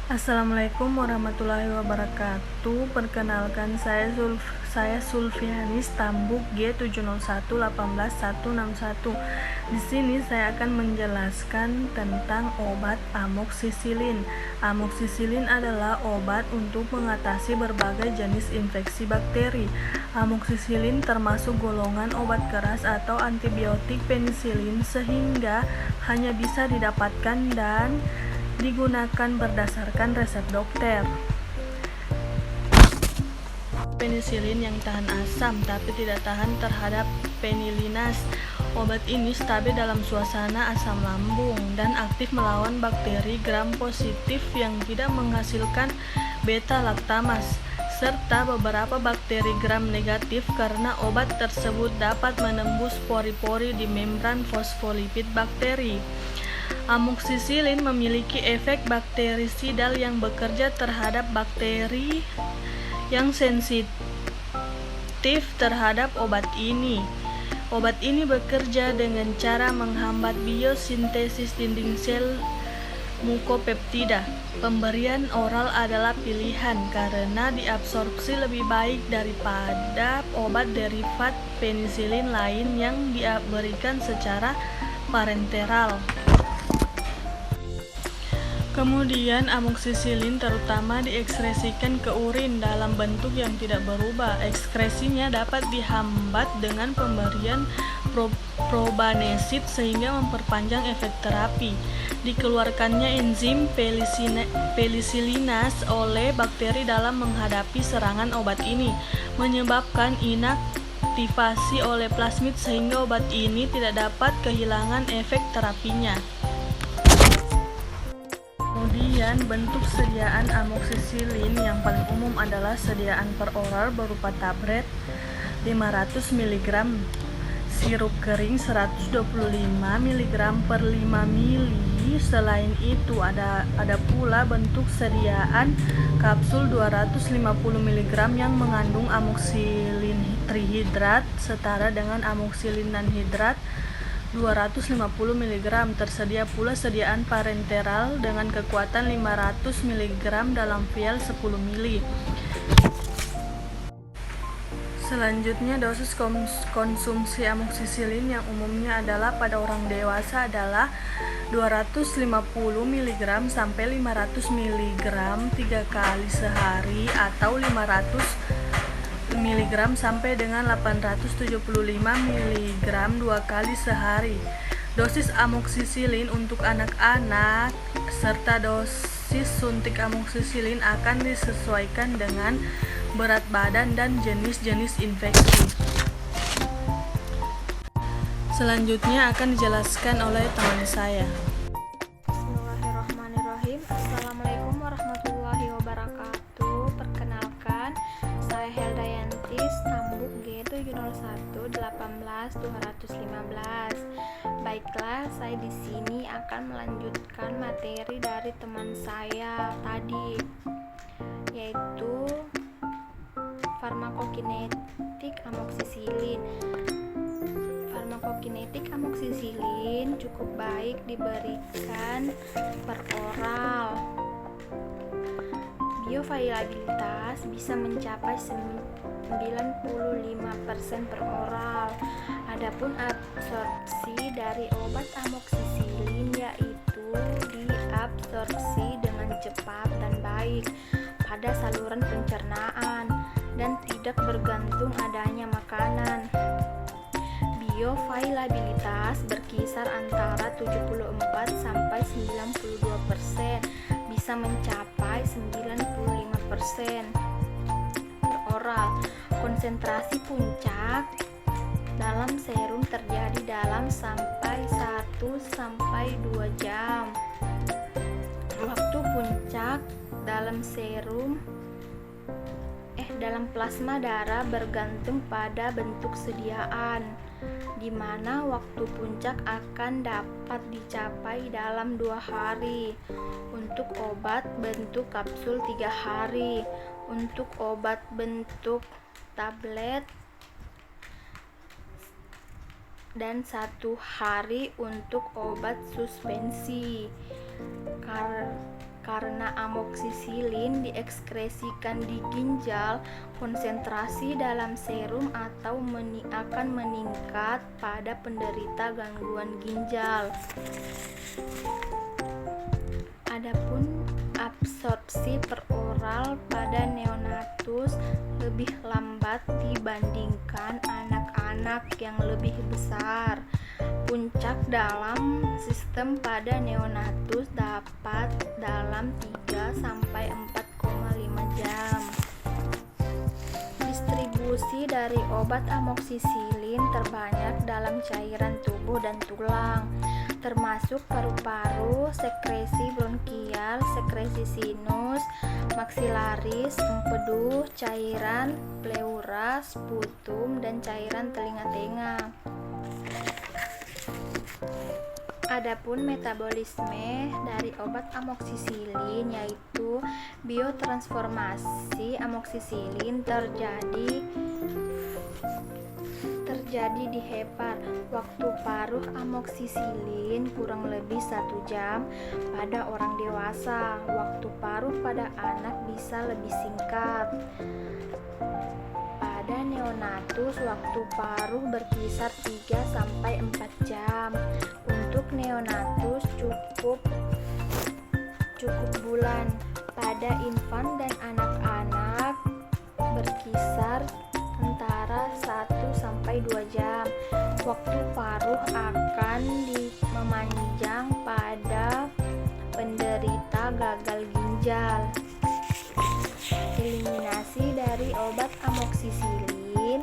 Assalamualaikum warahmatullahi wabarakatuh. Perkenalkan saya Sulfianis Tambuk G70118161. Di sini saya akan menjelaskan tentang obat amoksisilin. Amoksisilin adalah obat untuk mengatasi berbagai jenis infeksi bakteri. Amoksisilin termasuk golongan obat keras atau antibiotik penisilin sehingga hanya bisa didapatkan dan digunakan berdasarkan resep dokter. Penisilin yang tahan asam tapi tidak tahan terhadap penilinas. Obat ini stabil dalam suasana asam lambung dan aktif melawan bakteri gram positif yang tidak menghasilkan beta-laktamas serta beberapa bakteri gram negatif karena obat tersebut dapat menembus pori-pori di membran fosfolipid bakteri. Amoksisilin memiliki efek bakterisidal yang bekerja terhadap bakteri yang sensitif terhadap obat ini. Obat ini bekerja dengan cara menghambat biosintesis dinding sel mukopeptida. Pemberian oral adalah pilihan karena diabsorpsi lebih baik daripada obat derivat penisilin lain yang diberikan secara parenteral. Kemudian amoksisilin terutama diekskresikan ke urin dalam bentuk yang tidak berubah. Ekskresinya dapat dihambat dengan pemberian probanesid sehingga memperpanjang efek terapi. Dikeluarkannya enzim penicillinase oleh bakteri dalam menghadapi serangan obat ini, menyebabkan inaktivasi oleh plasmid sehingga obat ini tidak dapat kehilangan efek terapinya. Kemudian bentuk sediaan amoksisilin yang paling umum adalah sediaan per oral berupa tablet 500 mg, sirup kering 125 mg per 5 ml. Selain itu ada pula bentuk sediaan kapsul 250 mg yang mengandung amoksilin trihidrat setara dengan amoksilin anhidrat 250 mg. Tersedia pula sediaan parenteral dengan kekuatan 500 mg dalam vial 10 ml. Selanjutnya dosis konsumsi amoksisilin yang umumnya adalah pada orang dewasa adalah 250 mg sampai 500 mg 3 kali sehari atau 500 mg sampai dengan 875 mg 2 kali sehari. Dosis amoksisilin untuk anak-anak serta dosis suntik amoksisilin akan disesuaikan dengan berat badan dan jenis-jenis infeksi. Selanjutnya akan dijelaskan oleh teman saya. Bismillahirrahmanirrahim. Assalamualaikum warahmatullahi wabarakatuh. Perkenalkan, saya Heldayantis Tambuk G7011811215. Baiklah, saya di sini akan melanjutkan materi dari teman saya tadi, yaitu farmakokinetik amoksisilin. Farmakokinetik amoksisilin cukup baik diberikan per oral. Bioavailabilitas bisa mencapai 95% per oral. Adapun absorpsi dari obat amoksisilin yaitu diabsorpsi dengan cepat dan baik pada saluran pencernaan dan tidak bergantung adanya makanan. Bioavailabilitas berkisar antara 74 sampai 92%, bisa mencapai 95% per oral. Konsentrasi puncak dalam serum terjadi dalam sampai 1 sampai 2 jam. Waktu puncak dalam plasma darah bergantung pada bentuk sediaan, di mana waktu puncak akan dapat dicapai dalam 2 hari. Untuk obat bentuk kapsul 3 hari, untuk obat bentuk tablet dan 1 hari untuk obat suspensi. Karena amoksisilin diekskresikan di ginjal, konsentrasi dalam serum akan meningkat pada penderita gangguan ginjal. Adapun absorpsi peroral pada neonatus lebih lambat dibandingkan anak-anak yang lebih besar. Puncak dalam sistem pada neonatus dapat dalam 3-4,5 jam. Distribusi dari obat amoksisilin terbanyak dalam cairan tubuh dan tulang, termasuk paru-paru, sekresi bronkial, sekresi sinus, maksilaris, empedu, cairan pleura, sputum, dan cairan telinga-telinga. Adapun metabolisme dari obat amoksisilin yaitu biotransformasi amoksisilin terjadi di hepar. Waktu paruh amoksisilin kurang lebih 1 jam pada orang dewasa. Waktu paruh pada anak bisa lebih singkat. Pada neonatus waktu paruh berkisar 3-4 jam. Untuk neonatus cukup bulan. Pada infan dan anak-anak berkisar antara 1-2 jam. Waktu paruh akan memanjang pada penderita gagal ginjal. Eliminasi dari obat amoksisilin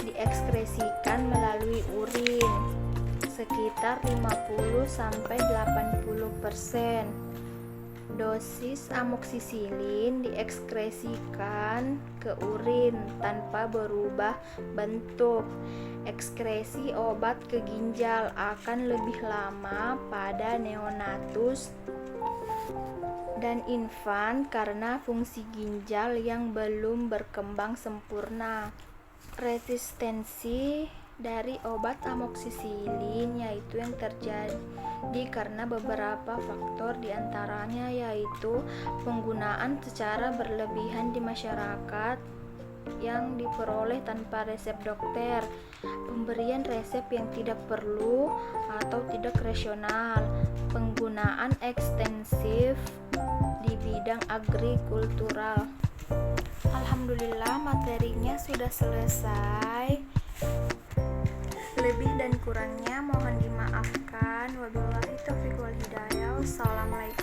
diekskresikan melalui urin sekitar 50-80%. Dosis amoksisilin diekskresikan ke urin tanpa berubah bentuk. Ekskresi obat ke ginjal akan lebih lama pada neonatus dan infan karena fungsi ginjal yang belum berkembang sempurna. Resistensi dari obat amoksisilin yaitu yang terjadi karena beberapa faktor, diantaranya yaitu penggunaan secara berlebihan di masyarakat yang diperoleh tanpa resep dokter, pemberian resep yang tidak perlu atau tidak rasional, penggunaan ekstensif di bidang agrikultural. Alhamdulillah materinya sudah selesai. Lebih dan kurangnya mohon dimaafkan. Wabillahi taufiq wal hidayah. Wassalamualaikum